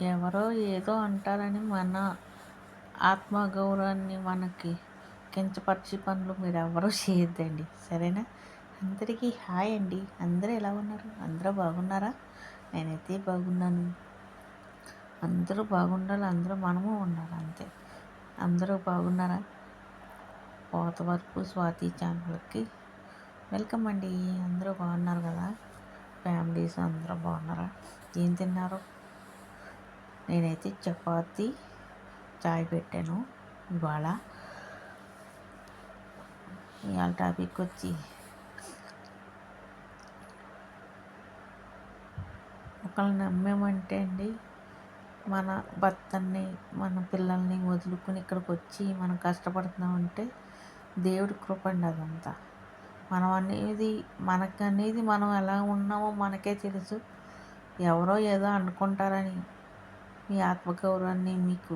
ఎవరో ఏదో అంటారని మన ఆత్మగౌరవాన్ని మనకి కించపరిచే పనులు మీరు ఎవరూ చేయొద్దండి, సరేనా? అందరికీ హాయ్ అండి. అందరూ ఎలా ఉన్నారు? అందరూ బాగున్నారా? నేనైతే బాగున్నాను. అందరూ బాగుండాలి, అందరూ మనము ఉండాలి, అంతే. అందరూ బాగున్నారా? పోత వరకు స్వాతి ఛానల్కి వెల్కమ్ అండి. అందరూ బాగున్నారు కదా? ఫ్యామిలీస్ అందరూ బాగున్నారా? ఏం తిన్నారు? నేనైతే చపాతి చాయ్ పెట్టాను. ఇవాళ టాపిక్ వచ్చి ఒకళ్ళని నమ్మామంటే అండి, మన భర్తని మన పిల్లల్ని వదులుకుని ఇక్కడికి వచ్చి మనం కష్టపడుతున్నామంటే దేవుడి కృప అండి అదంతా. మనకనేది మనం ఎలా ఉన్నామో మనకే తెలుసు. ఎవరో ఏదో అనుకుంటారని మీ ఆత్మగౌరవాన్ని మీకు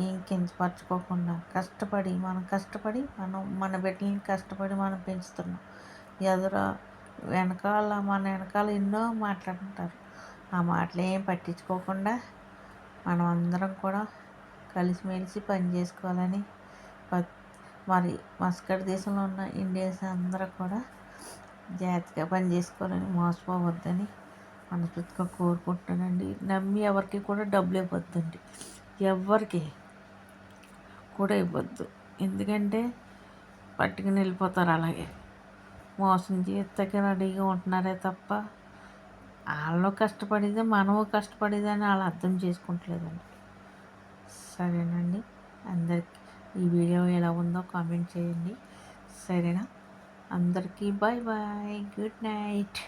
ఏం కించపరచుకోకుండా కష్టపడి మనం మన బిడ్డలని కష్టపడి మనం పెంచుతున్నాం. మన వెనకాల ఎన్నో మాట్లాడుతుంటారు. ఆ మాటలు ఏం పట్టించుకోకుండా మనం అందరం కూడా కలిసిమెలిసి పని చేసుకోవాలని, మరి మస్కట్ దేశంలో ఉన్న ఇండియన్స్ అందరూ కూడా జాగ్రత్తగా పని చేసుకోవాలని, మోసపోవద్దని మనస్ఫూర్తిగా కోరుకుంటున్నానండి. నమ్మి ఎవరికి కూడా డబ్బులు ఇవ్వద్దండి, ఎవరికి కూడా ఇవ్వద్దు. ఎందుకంటే పట్టుకుని వెళ్ళిపోతారు. అలాగే మోసం చేస్తాకి రెడీగా ఉంటున్నారే తప్ప వాళ్ళు కష్టపడేదే మనము కష్టపడేదని వాళ్ళు అర్థం చేసుకుంటలేదండి. సరేనండి, అందరికీ ఈ వీడియో ఎలా ఉందో కామెంట్ చేయండి, సరేనా? అందరికీ బాయ్ బాయ్, గుడ్ నైట్.